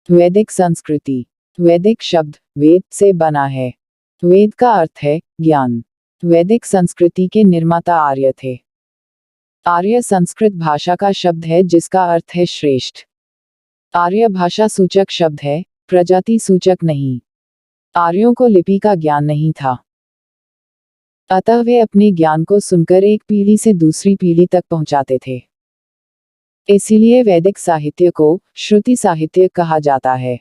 वैदिक संस्कृति। वैदिक शब्द वेद से बना है। वेद का अर्थ है ज्ञान। वैदिक संस्कृति के निर्माता आर्य थे। आर्य संस्कृत भाषा का शब्द है जिसका अर्थ है श्रेष्ठ। आर्य भाषा सूचक शब्द है, प्रजाति सूचक नहीं। आर्यों को लिपि का ज्ञान नहीं था, अतः वे अपने ज्ञान को सुनकर एक पीढ़ी से दूसरी पीढ़ी तक पहुंचाते थे। इसीलिए वैदिक साहित्य को श्रुति साहित्य कहा जाता है।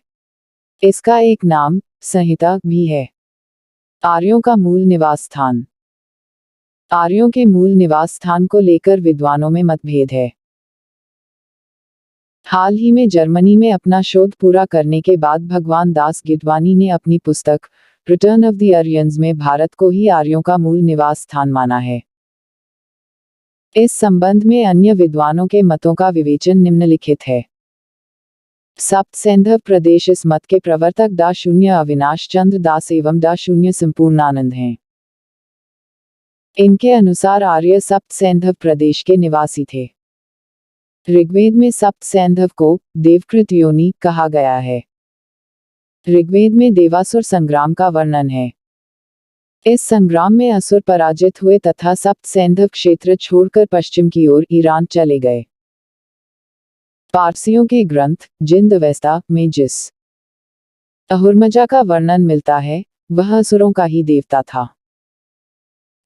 इसका एक नाम संहिता भी है। आर्यों का मूल निवास स्थान। आर्यों के मूल निवास स्थान को लेकर विद्वानों में मतभेद है। हाल ही में जर्मनी में अपना शोध पूरा करने के बाद भगवान दास गिडवानी ने अपनी पुस्तक रिटर्न ऑफ द आर्यंस में भारत को ही आर्यों का मूल निवास स्थान माना है। इस संबंध में अन्य विद्वानों के मतों का विवेचन निम्नलिखित है। सप्त सैंधव प्रदेश। इस मत के प्रवर्तक डा शून्य अविनाश चंद्र दास एवं डा शून्य संपूर्णानंद हैं। इनके अनुसार आर्य सप्त सैंधव प्रदेश के निवासी थे। ऋग्वेद में सप्त सैंधव को देवकृत योनि कहा गया है। ऋग्वेद में देवासुर संग्राम का वर्णन है। इस संग्राम में असुर पराजित हुए तथा सप्त सैंधव क्षेत्र छोड़कर पश्चिम की ओर ईरान चले गए। पारसियों के ग्रंथ जिंद अवेस्ता में जिस अहुरमजा का वर्णन मिलता है वह असुरों का ही देवता था।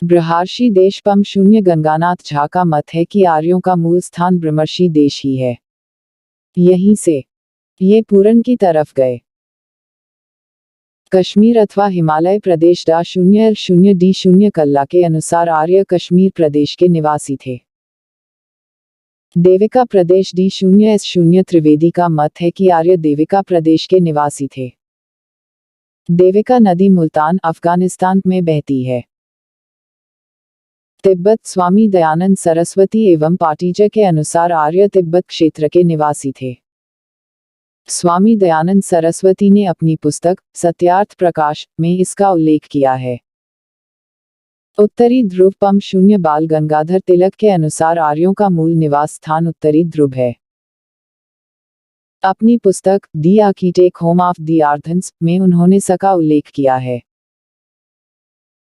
बृहर्षि देश पम शून्य गंगानाथ झा का मत है कि आर्यों का मूल स्थान ब्रह्मर्षि देश ही है। यहीं से ये पूरन की तरफ गए। कश्मीर अथवा हिमालय प्रदेश डा शून्य एल शून्य डी शून्य कल्ला के अनुसार आर्य कश्मीर प्रदेश के निवासी थे। देविका प्रदेश डी शून्य एस शून्य त्रिवेदी का मत है कि आर्य देविका प्रदेश के निवासी थे। देविका नदी मुल्तान अफगानिस्तान में बहती है। तिब्बत स्वामी दयानंद सरस्वती एवं पाटीजा के अनुसार आर्य तिब्बत क्षेत्र के निवासी थे। स्वामी दयानंद सरस्वती ने अपनी पुस्तक सत्यार्थ प्रकाश में इसका उल्लेख किया है। उत्तरी ध्रुव पम शून्य बाल गंगाधर तिलक के अनुसार आर्यों का मूल निवास स्थान उत्तरी ध्रुव है। अपनी पुस्तक the architect home of the आर्थन्स में उन्होंने इसका उल्लेख किया है।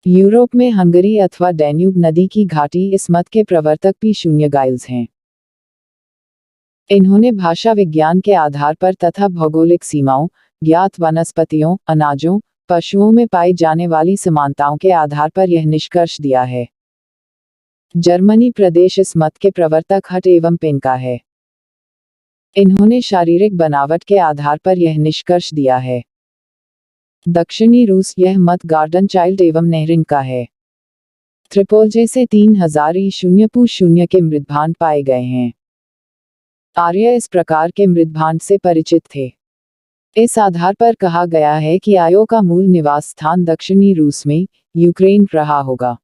यूरोप में हंगरी अथवा डैन्यूब नदी की घाटी इस मत के प्रवर्तक पी शून्य गाइल्स हैं। इन्होंने भाषा विज्ञान के आधार पर तथा भौगोलिक सीमाओं, ज्ञात वनस्पतियों, अनाजों, पशुओं में पाई जाने वाली समानताओं के आधार पर यह निष्कर्ष दिया है। जर्मनी प्रदेश इस मत के प्रवर्तक हट एवं पेन का है। इन्होंने शारीरिक बनावट के आधार पर यह निष्कर्ष दिया है। दक्षिणी रूस यह मत गार्डन चाइल्ड एवं नेहरिंग का है। त्रिपोलजे से 3000 ई0 के मृद्भांड पाए गए हैं। आर्य इस प्रकार के मृद्भांड से परिचित थे। इस आधार पर कहा गया है कि आर्यों का मूल निवास स्थान दक्षिणी रूस में यूक्रेन रहा होगा।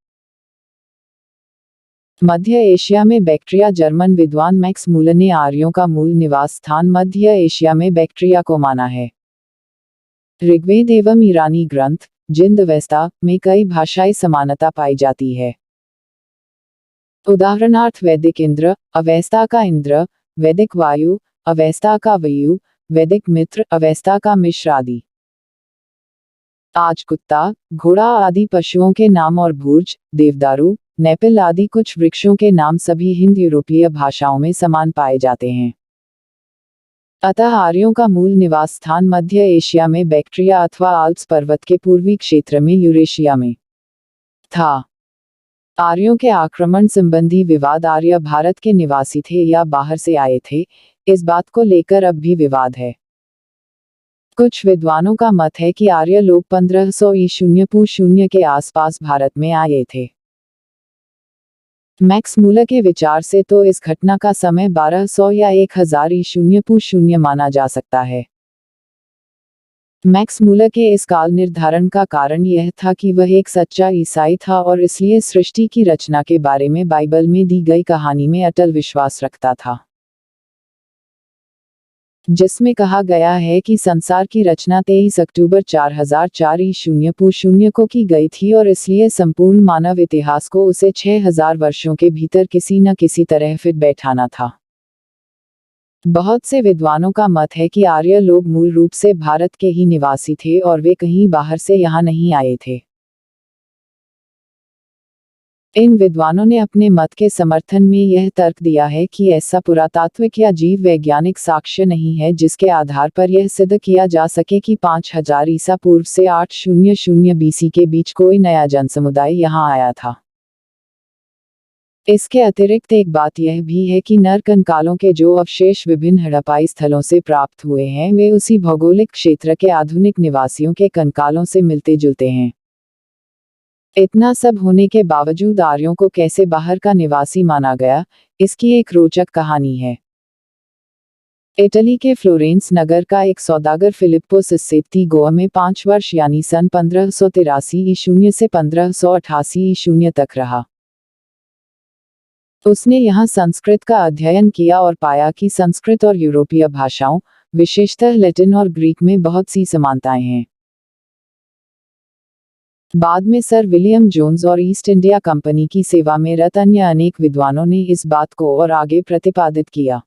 मध्य एशिया में बैक्ट्रिया। जर्मन विद्वान मैक्स मूलर ने आर्यों का मूल निवास स्थान मध्य एशिया में बैक्ट्रिया को माना है। ऋग्वेद एवं ईरानी ग्रंथ जिंद अवेस्ता में कई भाषाई समानता पाई जाती है। उदाहरणार्थ वैदिक इंद्र अवेस्ता का इंद्र, वैदिक वायु अवेस्ता का वायु, वैदिक मित्र अवेस्ता का मिश्र आदि। आज कुत्ता, घोड़ा आदि पशुओं के नाम और भूर्ज, देवदारू, नेपिल आदि कुछ वृक्षों के नाम सभी हिंद यूरोपीय भाषाओं में समान पाए जाते हैं। अतः आर्यों का मूल निवास स्थान मध्य एशिया में बैक्ट्रिया अथवा आल्प्स पर्वत के पूर्वी क्षेत्र में यूरेशिया में था। आर्यों के आक्रमण संबंधी विवाद आर्य भारत के निवासी थे या बाहर से आए थे, इस बात को लेकर अब भी विवाद है। कुछ विद्वानों का मत है कि आर्य लोग 1500 ई0 के आसपास भारत में आए थे। मैक्स मूलर के विचार से तो इस घटना का समय 1200 या 1000 ई0 माना जा सकता है। मैक्स मूलर के इस काल निर्धारण का कारण यह था कि वह एक सच्चा ईसाई था और इसलिए सृष्टि की रचना के बारे में बाइबल में दी गई कहानी में अटल विश्वास रखता था, जिसमें कहा गया है कि संसार की रचना 23 अक्टूबर 4004 ई0 को की गई थी और इसलिए संपूर्ण मानव इतिहास को उसे 6000 वर्षों के भीतर किसी न किसी तरह फिट बैठाना था। बहुत से विद्वानों का मत है कि आर्य लोग मूल रूप से भारत के ही निवासी थे और वे कहीं बाहर से यहाँ नहीं आए थे। इन विद्वानों ने अपने मत के समर्थन में यह तर्क दिया है कि ऐसा पुरातात्विक या जीव वैज्ञानिक साक्ष्य नहीं है जिसके आधार पर यह सिद्ध किया जा सके कि 5000 ईसा पूर्व से 800 बीसी के बीच कोई नया जनसमुदाय यहाँ आया था। इसके अतिरिक्त एक बात यह भी है कि नर कंकालों के जो अवशेष विभिन्न हड़प्पाई स्थलों से प्राप्त हुए हैं वे उसी भौगोलिक क्षेत्र के आधुनिक निवासियों के कंकालों से मिलते जुलते हैं। इतना सब होने के बावजूद आर्यों को कैसे बाहर का निवासी माना गया, इसकी एक रोचक कहानी है। इटली के फ्लोरेंस नगर का एक सौदागर फिलिप्पो सिस्सेत्ती गोवा में 5 वर्ष यानी सन 1583 ईशून्य से 1588 ईशून्य तक रहा। उसने यहाँ संस्कृत का अध्ययन किया और पाया कि संस्कृत और यूरोपीय भाषाओं, विशेषतः लैटिन और ग्रीक में बहुत सी समानताएं हैं। बाद में सर विलियम जोन्स और ईस्ट इंडिया कंपनी की सेवा में रत अन्य अनेक विद्वानों ने इस बात को और आगे प्रतिपादित किया।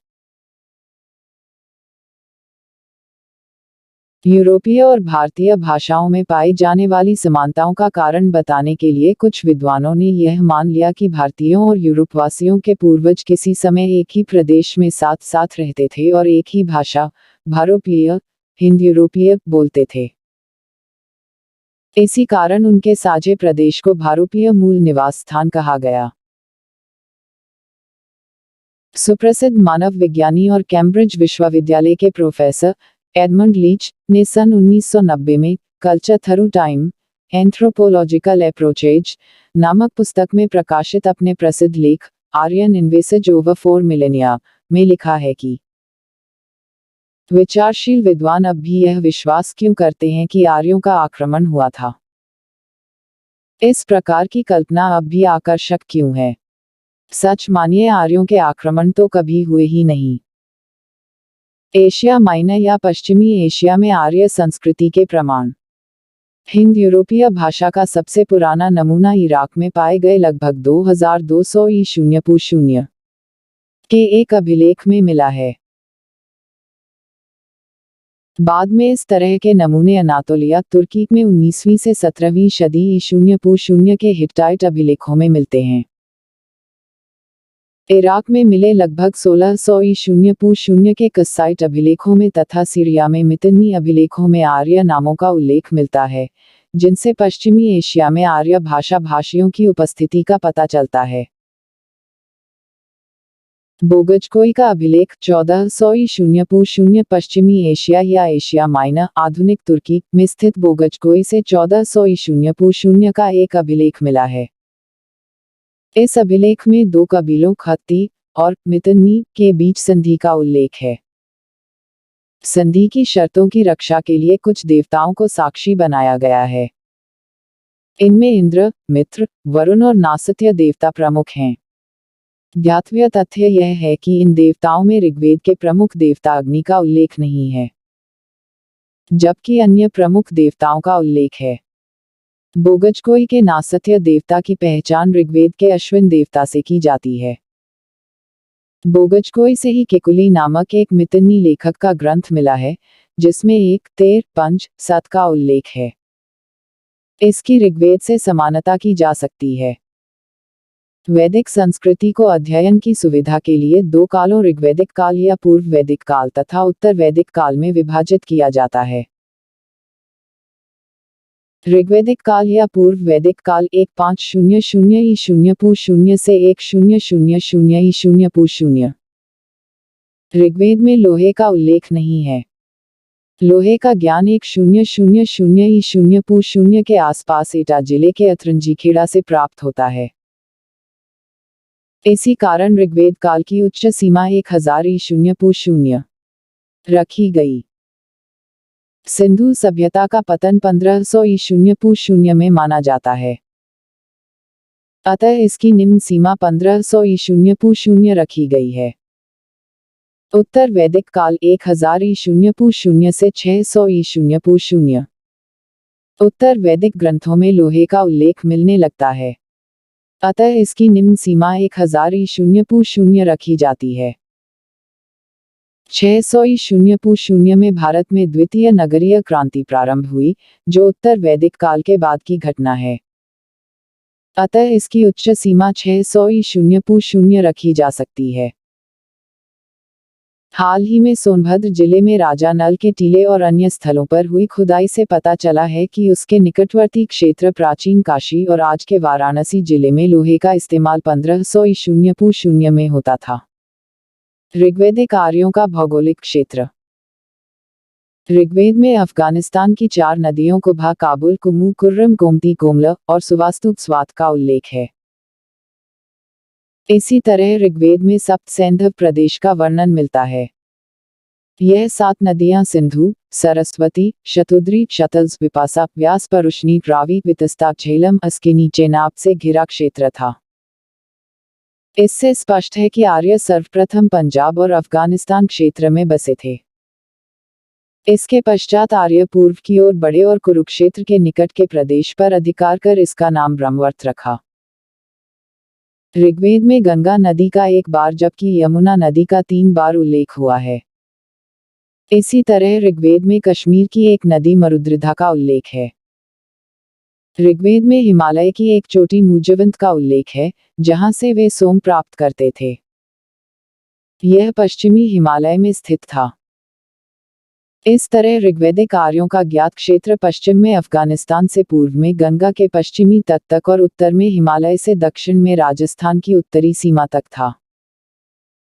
यूरोपीय और भारतीय भाषाओं में पाई जाने वाली समानताओं का कारण बताने के लिए कुछ विद्वानों ने यह मान लिया कि भारतीयों और यूरोपवासियों के पूर्वज किसी समय एक ही प्रदेश में साथ साथ रहते थे और एक ही भाषा, भारोपीय, हिंद यूरोपीय, बोलते थे। इसी कारण उनके साझे प्रदेश को भारोपीय मूल निवास स्थान कहा गया। सुप्रसिद्ध मानव विज्ञानी और कैम्ब्रिज विश्वविद्यालय के प्रोफेसर एडमंड लीच ने सन 1990 में culture through time, anthropological approaches नामक पुस्तक में प्रकाशित अपने प्रसिद्ध लेख आर्यन इन्वेसेज ओवर 4 मिलेनिया में लिखा है कि विचारशील विद्वान अब भी यह विश्वास क्यों करते हैं कि आर्यों का आक्रमण हुआ था। इस प्रकार की कल्पना अब भी आकर्षक क्यों है? सच मानिए आर्यों के आक्रमण तो कभी हुए ही नहीं। एशिया माइनर या पश्चिमी एशिया में आर्य संस्कृति के प्रमाण। हिंद यूरोपीय भाषा का सबसे पुराना नमूना इराक में पाए गए लगभग 2200 ईशून्य पूर्व के एक अभिलेख में मिला है। बाद में इस तरह के नमूने अनातोलिया, तुर्की में 19वीं से 17वीं सदी ईशून्य पूर्व के हिट्टाइट अभिलेखों में मिलते हैं। इराक में मिले लगभग 1600 ईशून्य पूर्व के कस्साइट अभिलेखों में तथा सीरिया में मितन्नी अभिलेखों में आर्य नामों का उल्लेख मिलता है, जिनसे पश्चिमी एशिया में आर्य भाषा भाषियों की उपस्थिति का पता चलता है। बोगजकोई का अभिलेख 1400 ईशून्य पूर्व पश्चिमी एशिया या एशिया माइनर, आधुनिक तुर्की में स्थित बोगजकोई से 1400 ईशून्य पूर्व का एक अभिलेख मिला है। इस अभिलेख में 2 कबीलों खत्ती और मितन्नी के बीच संधि का उल्लेख है। संधि की शर्तों की रक्षा के लिए कुछ देवताओं को साक्षी बनाया गया है। इनमें इंद्र, मित्र, वरुण और नासत्य देवता प्रमुख हैं। ज्ञातव्य तथ्य यह है कि इन देवताओं में ऋग्वेद के प्रमुख देवता अग्नि का उल्लेख नहीं है, जबकि अन्य प्रमुख देवताओं का उल्लेख है। बोगजकोई के नासत्य देवता की पहचान ऋग्वेद के अश्विन देवता से की जाती है। बोगजकोई से ही केकुली नामक एक मितन्नी लेखक का ग्रंथ मिला है, जिसमें 1, 13, 5, 7 का उल्लेख है। इसकी ऋग्वेद से समानता की जा सकती है। वैदिक संस्कृति को अध्ययन की सुविधा के लिए 2 कालों ऋग्वैदिक काल या पूर्व वैदिक काल तथा उत्तर वैदिक काल में विभाजित किया जाता है। ऋग्वैदिक काल या पूर्व वैदिक काल 1500 ईशून्य पूर्व से 1000 ईशून्य पूर्व। ऋग्वेद में लोहे का उल्लेख नहीं है। लोहे का ज्ञान 1000 ईशून्य पूर्व के आसपास एटा जिले के अतरंजीखेड़ा से प्राप्त होता है। इसी कारण ऋग्वेद काल की उच्च सीमा 1000 ईशून्य पूर्व रखी गई। सिंधु सभ्यता का पतन 1500 ईशून्य पूर्व में माना जाता है, अतः इसकी निम्न सीमा 1500 ईशून्य पूर्व रखी गई है। उत्तर वैदिक काल 1000 ईशून्य पूर्व से 600 ईशून्य पूर्व। उत्तर वैदिक ग्रंथों में लोहे का उल्लेख मिलने लगता है, अतः इसकी निम्न सीमा 1000 ईशून्य पूर्व रखी जाती है। 600 में भारत में द्वितीय नगरीय क्रांति प्रारंभ हुई, जो उत्तर वैदिक काल के बाद की घटना है। अतः इसकी उच्च सीमा 600 रखी जा सकती है। हाल ही में सोनभद्र जिले में राजा नल के टीले और अन्य स्थलों पर हुई खुदाई से पता चला है कि उसके निकटवर्ती क्षेत्र प्राचीन काशी और आज के वाराणसी जिले में लोहे का इस्तेमाल 1500 में होता था। ऋग्वेदिक आर्यों का भौगोलिक क्षेत्र। ऋग्वेद में अफगानिस्तान की 4 नदियों कुभा, काबुल, कुमू, कुर्रम, गोमती, कोमल और सुवास्तु स्वात का उल्लेख है। इसी तरह ऋग्वेद में सप्त सैंधव प्रदेश का वर्णन मिलता है। यह 7 नदियां सिंधु, सरस्वती, शतुद्री, शतल्स, विपासा, व्यास, परुष्णी, रावी, वितस्ता, झेलम, अस्किनी, चेनाब से घिरा क्षेत्र था। इससे स्पष्ट है कि आर्य सर्वप्रथम पंजाब और अफगानिस्तान क्षेत्र में बसे थे। इसके पश्चात आर्य पूर्व की ओर बढ़े और कुरुक्षेत्र के निकट के प्रदेश पर अधिकार कर इसका नाम ब्रह्मवर्त रखा। ऋग्वेद में गंगा नदी का 1 बार जबकि यमुना नदी का 3 बार उल्लेख हुआ है। इसी तरह ऋग्वेद में कश्मीर की एक नदी मरुद्रधा का उल्लेख है। ऋग्वेद में हिमालय की एक चोटी मूजवंत का उल्लेख है, जहां से वे सोम प्राप्त करते थे। यह पश्चिमी हिमालय में स्थित था। इस तरह ऋग्वेदिक आर्यों का ज्ञात क्षेत्र पश्चिम में अफगानिस्तान से पूर्व में गंगा के पश्चिमी तट तक और उत्तर में हिमालय से दक्षिण में राजस्थान की उत्तरी सीमा तक था।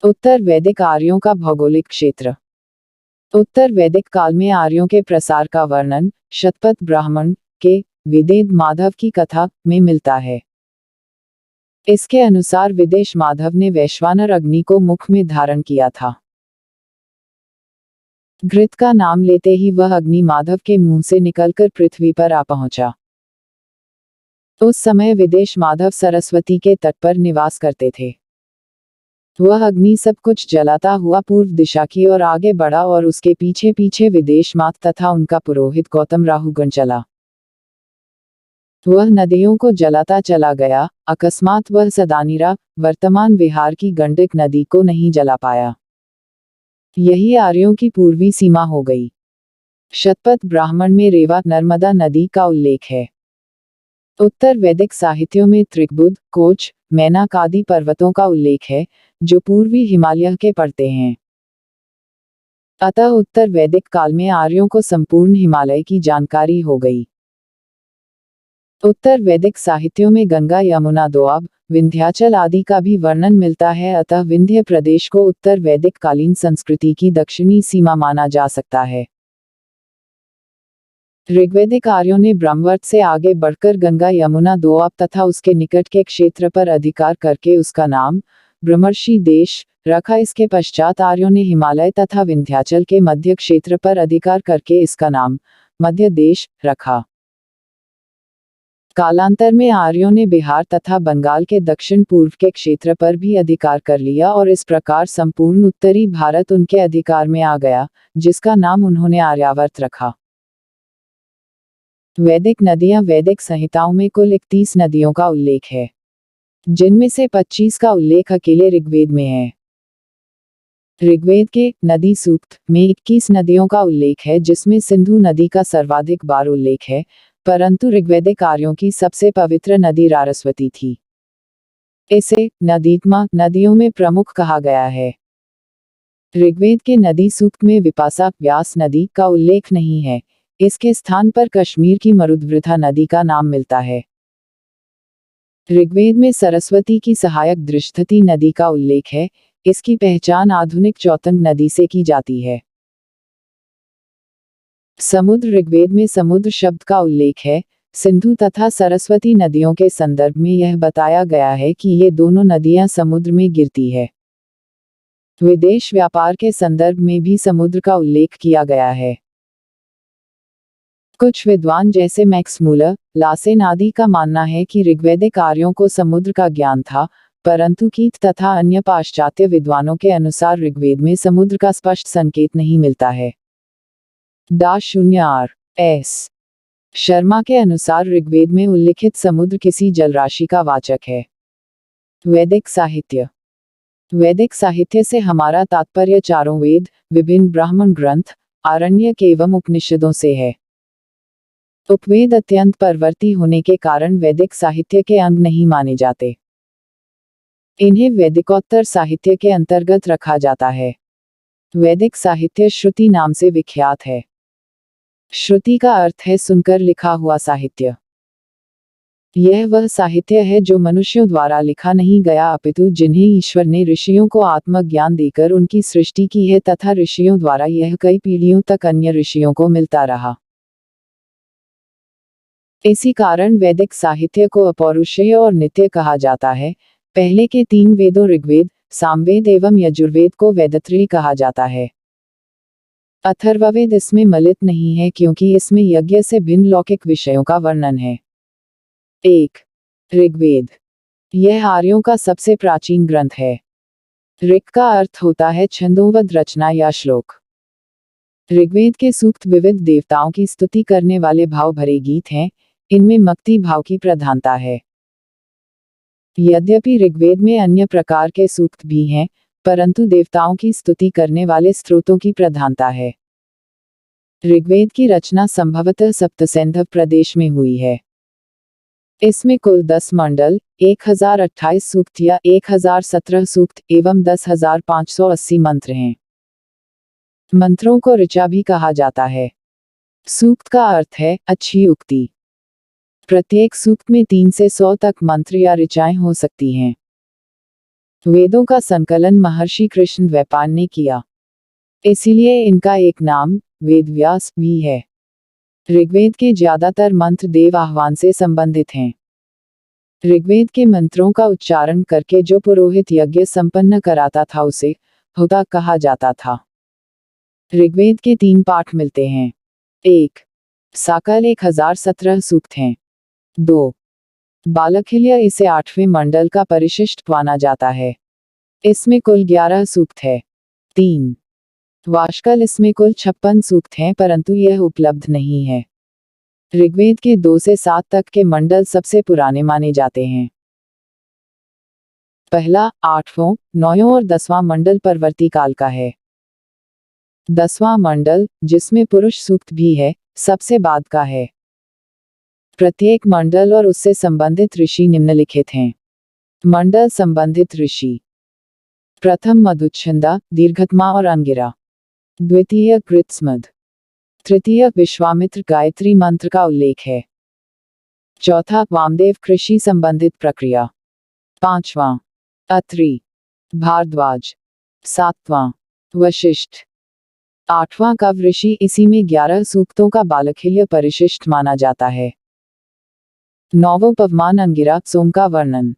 उत्तर वैदिक आर्यों का भौगोलिक क्षेत्र। उत्तर वैदिक काल में आर्यों के प्रसार का वर्णन शतपथ ब्राह्मण के विदेद माधव की कथा में मिलता है। इसके अनुसार विदेश माधव ने वैश्वानर अग्नि को मुख में धारण किया था। घृत का नाम लेते ही वह अग्नि माधव के मुंह से निकलकर पृथ्वी पर आ पहुंचा। उस समय विदेश माधव सरस्वती के तट पर निवास करते थे। वह अग्नि सब कुछ जलाता हुआ पूर्व दिशा की ओर आगे बढ़ा और उसके पीछे पीछे विदेश मात तथा उनका पुरोहित गौतम राहुगण चला। वह नदियों को जलाता चला गया। अकस्मात वह सदानीरा, वर्तमान बिहार की गंडक नदी को नहीं जला पाया। यही आर्यों की पूर्वी सीमा हो गई। शतपथ ब्राह्मण में रेवा नर्मदा नदी का उल्लेख है। उत्तर वैदिक साहित्यों में त्रिकबुध, कोच, मैनाक आदि पर्वतों का उल्लेख है, जो पूर्वी हिमालय के पड़ते हैं। अतः उत्तर वैदिक काल में आर्यों को संपूर्ण हिमालय की जानकारी हो गई। उत्तर वैदिक साहित्यों में गंगा, यमुना, दोआब, विंध्याचल आदि का भी वर्णन मिलता है। अतः विंध्य प्रदेश को उत्तर वैदिक कालीन संस्कृति की दक्षिणी सीमा माना जा सकता है। ऋग्वैदिक आर्यों ने ब्रह्मवर्त से आगे बढ़कर गंगा, यमुना, दोआब तथा उसके निकट के क्षेत्र पर अधिकार करके उसका नाम ब्रह्मर्षि देश रखा। इसके पश्चात आर्यों ने हिमालय तथा विंध्याचल के मध्य क्षेत्र पर अधिकार करके इसका नाम मध्य देश रखा। कालांतर में आर्यों ने बिहार तथा बंगाल के दक्षिण पूर्व के क्षेत्र पर भी अधिकार कर लिया और इस प्रकार संपूर्ण उत्तरी भारत उनके अधिकार में आ गया, जिसका नाम उन्होंने आर्यावर्त रखा। वैदिक नदियां। वैदिक संहिताओं में कुल 31 नदियों का उल्लेख है, जिनमें से 25 का उल्लेख अकेले ऋग्वेद में है। ऋग्वेद के नदी सूक्त में 21 नदियों का उल्लेख है, जिसमें सिंधु नदी का सर्वाधिक बार उल्लेख है, परंतु ऋग्वैदिक आर्यों की सबसे पवित्र नदी रारस्वती थी। इसे नदीत्मा नदियों में प्रमुख कहा गया है। ऋग्वेद के नदी सूक्त में विपासा व्यास नदी का उल्लेख नहीं है। इसके स्थान पर कश्मीर की मरुद्वृथा नदी का नाम मिलता है। ऋग्वेद में सरस्वती की सहायक दृष्टि नदी का उल्लेख है। इसकी पहचान आधुनिक चौतंग नदी से की जाती है। समुद्र। ऋग्वेद में समुद्र शब्द का उल्लेख है। सिंधु तथा सरस्वती नदियों के संदर्भ में यह बताया गया है कि ये दोनों नदियां समुद्र में गिरती है। विदेश व्यापार के संदर्भ में भी समुद्र का उल्लेख किया गया है। कुछ विद्वान जैसे मैक्स मूलर, लासेन आदि का मानना है कि ऋग्वैदिक आर्यों को समुद्र का ज्ञान था, परंतु कीथ तथा अन्य पाश्चात्य विद्वानों के अनुसार ऋग्वेद में समुद्र का स्पष्ट संकेत नहीं मिलता है। .0R.S. शर्मा के अनुसार ऋग्वेद में उल्लिखित समुद्र किसी जलराशि का वाचक है। वैदिक साहित्य। वैदिक साहित्य से हमारा तात्पर्य चारों वेद, विभिन्न ब्राह्मण ग्रंथ, आरण्यक एवं उपनिषदों से है। उपवेद अत्यंत परवर्ती होने के कारण वैदिक साहित्य के अंग नहीं माने जाते। इन्हें वैदिकोत्तर साहित्य के अंतर्गत रखा जाता है। वैदिक साहित्य श्रुति नाम से विख्यात है। श्रुति का अर्थ है सुनकर लिखा हुआ साहित्य। यह वह साहित्य है जो मनुष्यों द्वारा लिखा नहीं गया अपितु जिन्हें ईश्वर ने ऋषियों को आत्मज्ञान देकर उनकी सृष्टि की है तथा ऋषियों द्वारा यह कई पीढ़ियों तक अन्य ऋषियों को मिलता रहा। इसी कारण वैदिक साहित्य को अपौरुषेय और नित्य कहा जाता है। पहले के 3 वेदों ऋग्वेद, सामवेद एवं यजुर्वेद को वेदत्रयी कहा जाता है। अथर्ववेद इसमें मलित नहीं है क्योंकि इसमें यज्ञ से भिन्न लौकिक विषयों का वर्णन है। 1. ऋग्वेद। यह आर्यों का सबसे प्राचीन ग्रंथ है। ऋक् का अर्थ होता है छंदोबद्ध रचना या श्लोक। ऋग्वेद के सूक्त विविध देवताओं की स्तुति करने वाले भाव भरे गीत हैं। इनमें मक्ति भाव की प्रधानता है। यद्यपि ऋग्वेद में अन्य प्रकार के सूक्त भी हैं, परंतु देवताओं की स्तुति करने वाले स्तोत्रों की प्रधानता है। ऋग्वेद की रचना संभवतः सप्तसैंधव प्रदेश में हुई है। इसमें कुल 10 मंडल, 1028 सूक्त या 1017 सूक्त एवं 10,580 मंत्र हैं। मंत्रों को ऋचा भी कहा जाता है। सूक्त का अर्थ है अच्छी उक्ति। प्रत्येक सूक्त में 3 से 100 तक मंत्र या ऋचाएं हो सकती हैं। वेदों का संकलन महर्षि कृष्ण द्वैपायन ने किया, इसीलिए इनका एक नाम वेदव्यास भी है। ऋग्वेद के ज्यादातर मंत्र देव आह्वान से संबंधित हैं। ऋग्वेद के मंत्रों का उच्चारण करके जो पुरोहित यज्ञ संपन्न कराता था उसे होता कहा जाता था। ऋग्वेद के 3 पाठ मिलते हैं। 1. साकल 1017 सूक्त हैं। 2. बालखिल्य इसे 8वें मंडल का परिशिष्ट माना जाता है। इसमें कुल 11 सूक्त है। 3. वाशकल इसमें कुल 56 सूक्त हैं परंतु यह उपलब्ध नहीं है। ऋग्वेद के 2 से 7 तक के मंडल सबसे पुराने माने जाते हैं। पहला, 8वां, 9वां और 10वां मंडल परवर्ती काल का है। 10वां मंडल, जिसमें पुरुष सूक्त भी है, सबसे बाद का है। प्रत्येक मंडल और उससे संबंधित ऋषि निम्नलिखित हैं। मंडल संबंधित ऋषि: प्रथम मधुच्छंदा, दीर्घत्मा और अंगिरा। द्वितीय कृत्स्मद। तृतीय विश्वामित्र गायत्री मंत्र का उल्लेख है। चौथा वामदेव कृषि संबंधित प्रक्रिया। 5वां अत्रि, भारद्वाज। 7वां वशिष्ठ। 8वां कव ऋषि। इसी में 11 सूक्तों का बालखिल्य परिशिष्ट माना जाता है। 9वां पवमान अंगिरा, सोम का वर्णन।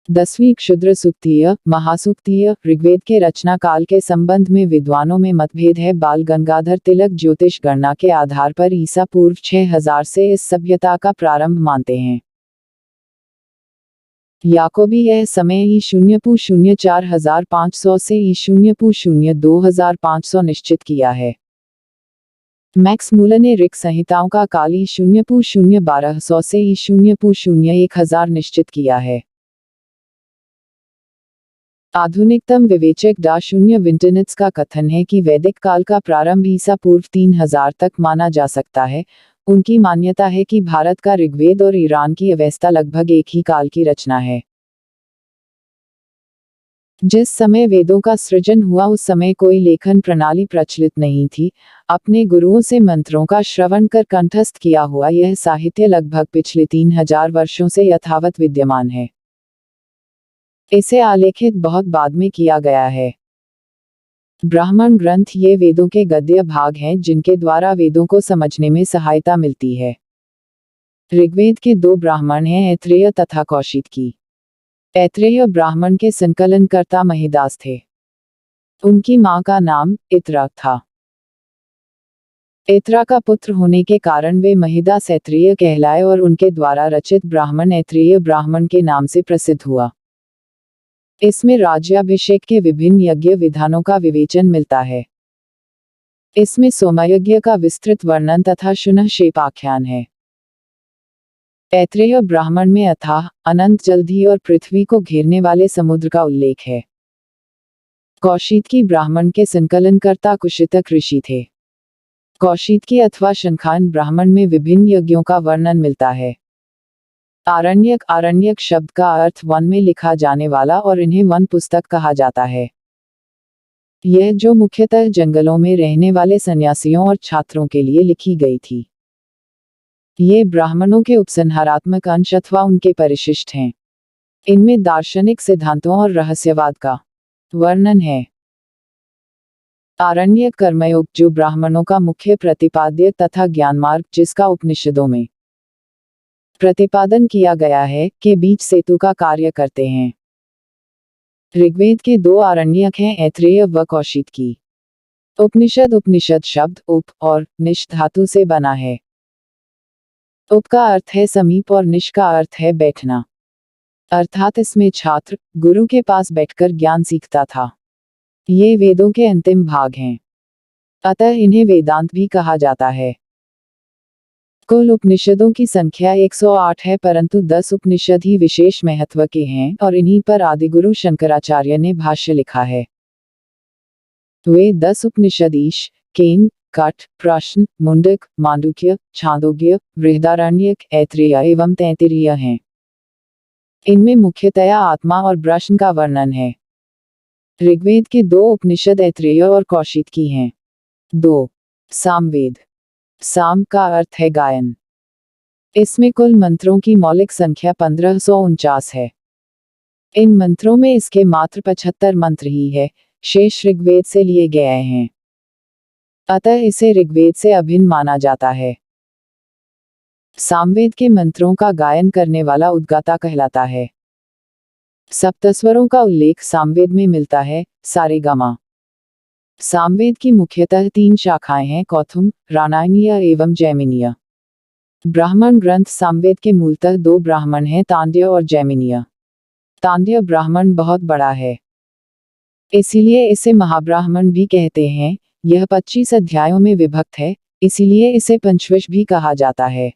10वीं क्षुद्र सूक्तीय, महासूक्तीय। ऋग्वेद के रचना काल के संबंध में विद्वानों में मतभेद है। बाल गंगाधर तिलक ज्योतिष गणना के आधार पर ईसा पूर्व 6000 से इस सभ्यता का प्रारंभ मानते हैं। याकोबी यह समय ई 0 4500 से ई 0 2500 निश्चित किया है। मैक्स मूलर ने ऋक् संहिताओं का काल ई 0 1200 से ई 0 1000 निश्चित किया है। आधुनिकतम विवेचक डा. विंटरनिट्स का कथन है कि वैदिक काल का प्रारंभ ईसा पूर्व 3000 तक माना जा सकता है। उनकी मान्यता है कि भारत का ऋग्वेद और ईरान की अवेस्ता लगभग एक ही काल की रचना है। जिस समय वेदों का सृजन हुआ उस समय कोई लेखन प्रणाली प्रचलित नहीं थी। अपने गुरुओं से मंत्रों का श्रवण कर कंठस्थ किया हुआ यह साहित्य लगभग पिछले 3000 वर्षों से यथावत विद्यमान है। इसे आलेखित बहुत बाद में किया गया है। ब्राह्मण ग्रंथ ये वेदों के गद्य भाग हैं जिनके द्वारा वेदों को समझने में सहायता मिलती है। ऋग्वेद के 2 ब्राह्मण हैं, ऐत्रेय तथा कौशिकी। ऐत्रेय ब्राह्मण के संकलनकर्ता महिदास थे। उनकी मां का नाम इत्रा था। ऐत्रा का पुत्र होने के कारण वे महिदास ऐत्रेय कहलाए और उनके द्वारा रचित ब्राह्मण ऐत्रेय ब्राह्मण के नाम से प्रसिद्ध हुआ। इसमें राज्याभिषेक के विभिन्न यज्ञ विधानों का विवेचन मिलता है। इसमें सोमयज्ञ का विस्तृत वर्णन तथा शुनःक्षेप आख्यान है। ऐत्रेय ब्राह्मण में अथाह अनंत जलधि और पृथ्वी को घेरने वाले समुद्र का उल्लेख है। कौशिकी ब्राह्मण के संकलनकर्ता कुशितक ऋषि थे। कौशिकी अथवा शंखान ब्राह्मण में विभिन्न यज्ञों का वर्णन मिलता है। आरण्यक आरण्यक शब्द का अर्थ वन में लिखा जाने वाला और इन्हें वन पुस्तक कहा जाता है। यह जो मुख्यतः जंगलों में रहने वाले सन्यासियों और छात्रों के लिए लिखी गई थी। ये ब्राह्मणों के उपसंहारात्मक अंश अथवा उनके परिशिष्ट हैं। इनमें दार्शनिक सिद्धांतों और रहस्यवाद का वर्णन है। आरण्यक कर्मयोग जो ब्राह्मणों का मुख्य प्रतिपाद्य तथा ज्ञान मार्ग जिसका उपनिषदों में प्रतिपादन किया गया है के बीच सेतु का कार्य करते हैं। ऋग्वेद के दो आरण्यक हैं ऐत्रेय व कौशिकी। उपनिषद उपनिषद शब्द उप और निष धातु से बना है। उप का अर्थ है समीप और निष का अर्थ है बैठना, अर्थात इसमें छात्र गुरु के पास बैठकर ज्ञान सीखता था। ये वेदों के अंतिम भाग हैं, अतः इन्हें वेदांत भी कहा जाता है। कुल उपनिषदों की संख्या 108 है, परंतु 10 उपनिषद ही विशेष महत्व के हैं और इन्हीं पर आदिगुरु शंकराचार्य ने भाष्य लिखा है। वे 10 उपनिषद ईश, केन, कठ, प्रश्न, मुंडक, मांडुक्य, छांदोग्य, बृहदारण्यक, ऐत्रेय एवं तैत्तिरीय हैं। इनमें मुख्यतया आत्मा और ब्रह्म का वर्णन है। ऋग्वेद के दो उपनिषद ऐत्रेय और कौशिकी हैं। 2. सामवेद। साम का अर्थ है गायन। इसमें कुल मंत्रों की मौलिक संख्या 1549 है। इन मंत्रों में इसके मात्र 75 मंत्र ही है, शेष ऋग्वेद से लिए गए हैं, अतः इसे ऋग्वेद से अभिन्न माना जाता है। सामवेद के मंत्रों का गायन करने वाला उद्गाता कहलाता है। सप्तस्वरों का उल्लेख सामवेद में मिलता है, सारेगामा। सामवेद की मुख्यतः 3 शाखाएं हैं, कौथुम, राणायनीय एवं जैमिनीय। ब्राह्मण ग्रंथ सामवेद के मूलतः 2 ब्राह्मण हैं, तांड्य और जैमिनीय। तांड्य ब्राह्मण बहुत बड़ा है, इसीलिए इसे महाब्राह्मण भी कहते हैं। यह 25 अध्यायों में विभक्त है, इसीलिए इसे पंचविश भी कहा जाता है।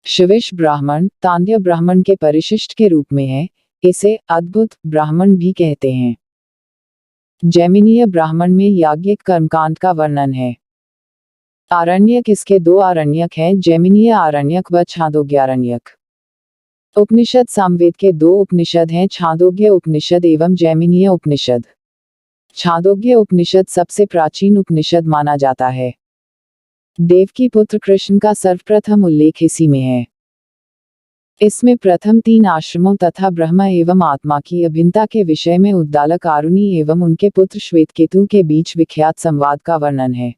शविश ब्राह्मण तांड्य ब्राह्मण के परिशिष्ट के रूप में है, इसे अद्भुत ब्राह्मण भी कहते हैं। जैमिनीय ब्राह्मण में याज्ञिक कर्मकांड का वर्णन है। आरण्यक इसके 2 आरण्यक हैं, जैमिनीय आरण्यक व छांदोग्यारण्यक। उपनिषद सामवेद के 2 उपनिषद हैं, छांदोग्य उपनिषद एवं जैमिनीय उपनिषद। छांदोग्य उपनिषद सबसे प्राचीन उपनिषद माना जाता है। देवकी पुत्र कृष्ण का सर्वप्रथम उल्लेख इसी में है। इसमें प्रथम 3 आश्रमों तथा ब्रह्म एवं आत्मा की अभिन्नता के विषय में उद्दालक आरुणि एवं उनके पुत्र श्वेतकेतु के बीच विख्यात संवाद का वर्णन है।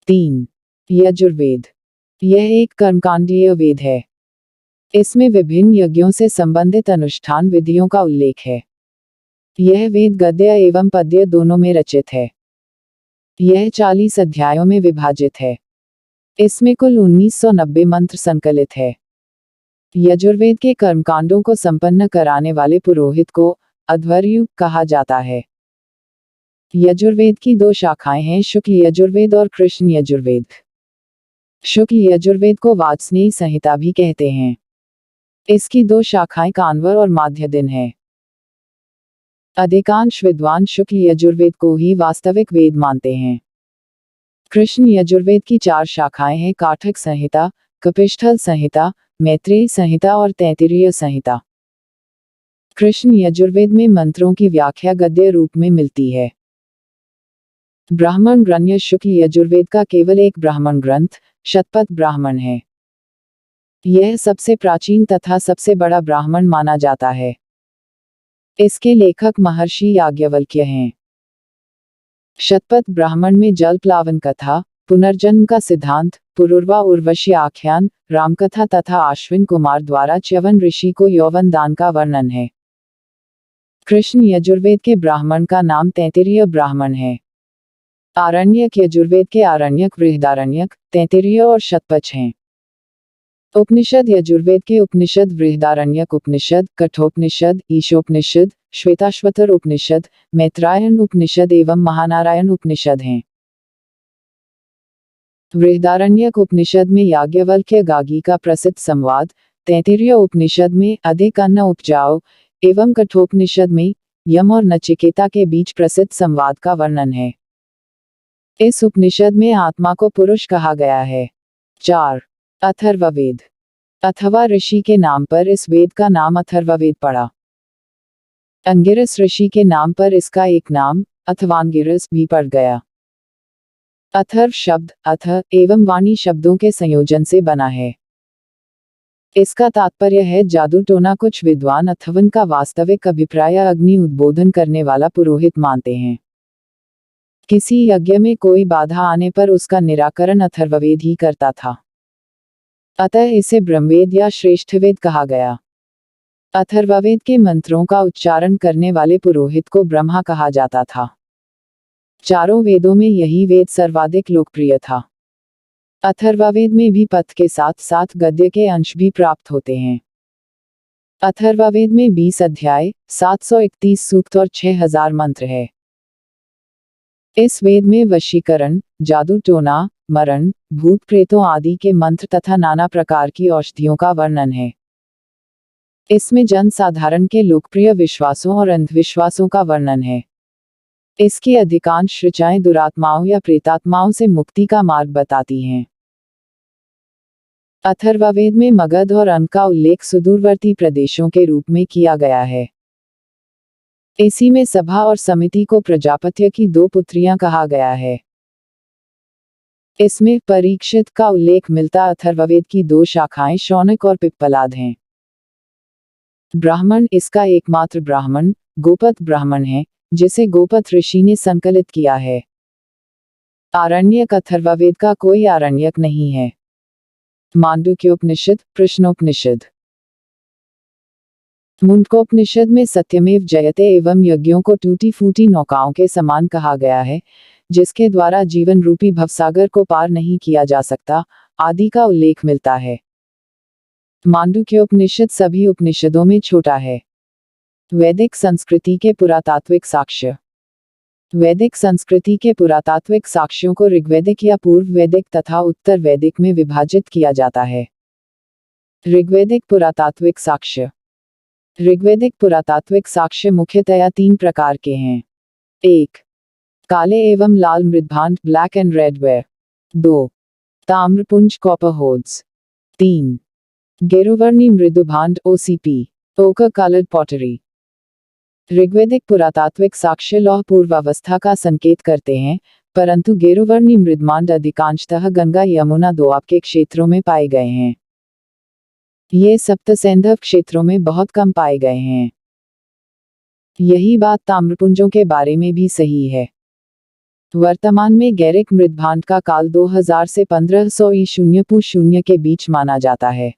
3. यजुर्वेद। यह एक कर्मकांडीय वेद है। इसमें विभिन्न यज्ञों से संबंधित अनुष्ठान विधियों का उल्लेख है। यह वेद गद्य एवं पद्य दोनों में रचित है। यह 40 अध्यायों में विभाजित है। इसमें कुल 1990 मंत्र संकलित है। यजुर्वेद के कर्मकांडों को संपन्न कराने वाले पुरोहित को अध्वर्यु कहा जाता है। यजुर्वेद की 2 शाखाएं हैं, शुक्ल यजुर्वेद और कृष्ण यजुर्वेद। शुक्ल यजुर्वेद को वाजस्नेयी संहिता भी कहते हैं। इसकी 2 शाखाएं कान्वर और माध्यदिन हैं। अधिकांश विद्वान शुक्ल यजुर्वेद को ही वास्तविक वेद मानते हैं। कृष्ण यजुर्वेद की 4 शाखाएं हैं, काठक संहिता, कपिष्ठल संहिता, मैत्रेयी संहिता और तैत्तिरीय संहिता। कृष्ण यजुर्वेद में मंत्रों की व्याख्या गद्य रूप में मिलती है। ब्राह्मण ग्रन्थ शुक्ल यजुर्वेद का केवल एक ब्राह्मण ग्रंथ शतपथ ब्राह्मण है। यह सबसे प्राचीन तथा सबसे बड़ा ब्राह्मण माना जाता है। इसके लेखक महर्षि याज्ञवल्क्य हैं। शतपथ ब्राह्मण में जल प्लावन कथा, पुनर्जन्म का सिद्धांत, पुरुरवा उर्वशी आख्यान, रामकथा तथा अश्विन कुमार द्वारा च्यवन ऋषि को यौवन दान का वर्णन है। कृष्ण यजुर्वेद के ब्राह्मण का नाम तैत्तिरीय ब्राह्मण है। आरण्यक यजुर्वेद के आरण्यक, बृहदारण्यक, तैत्तिरीय और शतपथ हैं। उपनिषद यजुर्वेद के उपनिषद बृहदारण्यक उपनिषद, कठोपनिषद, ईशोपनिषद, श्वेताश्वतर उपनिषद, मैत्रायण उपनिषद एवं महानारायण उपनिषद हैं। बृहदारण्यक उपनिषद में याज्ञवल्क्य गागी का प्रसिद्ध संवाद, तैत्तिरीय उपनिषद में अधिक अन्न उपजाओ एवं कठोपनिषद में यम और नचिकेता के बीच प्रसिद्ध संवाद का वर्णन है। इस उपनिषद में आत्मा को पुरुष कहा गया है। 4. अथर्ववेद अथवा ऋषि के नाम पर इस वेद का नाम अथर्ववेद पड़ा। अंगिरस ऋषि के नाम पर इसका एक नाम अथवांगिरस भी पड़ गया। अथर्व शब्द अथ एवं वाणी शब्दों के संयोजन से बना है। इसका तात्पर्य है जादू टोना। कुछ विद्वान अथर्वन का वास्तविक अभिप्राय अग्नि उद्बोधन करने वाला पुरोहित मानते हैं। किसी यज्ञ में कोई बाधा आने पर उसका निराकरण अथर्ववेद ही करता था, अतः इसे ब्रह्मवेद या श्रेष्ठवेद कहा गया। अथर्ववेद के मंत्रों का उच्चारण करने वाले पुरोहित को ब्रह्मा कहा जाता था। चारों वेदों में यही वेद सर्वाधिक लोकप्रिय था। अथर्ववेद में भी पद के साथ साथ गद्य के अंश भी प्राप्त होते हैं। अथर्ववेद में 20 अध्याय, 731 सूक्त और 6000 मंत्र है। इस वेद में वशीकरण, जादू टोना, मरण, भूत प्रेतों आदि के मंत्र तथा नाना प्रकार की औषधियों का वर्णन है। इसमें जन साधारण के लोकप्रिय विश्वासों और अंधविश्वासों का वर्णन है। इसकी अधिकांश ऋचाएं दुरात्माओं या प्रेतात्माओं से मुक्ति का मार्ग बताती हैं। अथर्ववेद में मगध और अंक का उल्लेख सुदूरवर्ती प्रदेशों के रूप में किया गया है। इसी में सभा और समिति को प्रजापत्य की 2 पुत्रियां कहा गया है। इसमें परीक्षित का उल्लेख मिलता अथर्ववेद की 2 शाखाएं शौनक और पिप्पलाद हैं। ब्राह्मण इसका एकमात्र ब्राह्मण गोपथ ब्राह्मण है, जिसे गोपथ ऋषि ने संकलित किया है। आरण्यक अथर्ववेद का कोई आरण्यक नहीं है। मांडुक्योपनिषद, प्रश्नोपनिषद। मुंडकोपनिषद में सत्यमेव जयते एवं यज्ञों को टूटी फूटी नौकाओं के समान कहा गया है, जिसके द्वारा जीवन रूपी भवसागर को पार नहीं किया जा सकता, आदि का उल्लेख मिलता है। मांडुक्योपनिषद सभी उपनिषदों में छोटा है। वैदिक संस्कृति के पुरातात्विक साक्ष्य। वैदिक संस्कृति के पुरातात्विक साक्ष्यों को ऋग्वैदिक या पूर्व वैदिक तथा उत्तर वैदिक में विभाजित किया जाता है। ऋग्वैदिक पुरातात्विक साक्ष्य। ऋग्वैदिक पुरातात्विक साक्ष्य मुख्यतया 3 प्रकार के हैं। 1. काले एवं लाल मृदभांड, ब्लैक एंड रेड वेयर। 2. ताम्रपुंज, कॉपर होड्स। 3. गेरुवर्णी मृदुभांड, OCP, ओकर कलर्ड पॉटरी। ऋग्वैदिक पुरातात्विक साक्ष्य लौह पूर्वावस्था का संकेत करते हैं, परंतु गेरुवर्णी मृदभांड अधिकांशतः गंगा यमुना दोआब के क्षेत्रों में पाए गए हैं। ये सप्तसैंधव क्षेत्रों में बहुत कम पाए गए हैं। यही बात ताम्रपुंजों के बारे में भी सही है। वर्तमान में गैरिक मृदभांड का काल 2000 से 1500 ई 0 के बीच माना जाता है।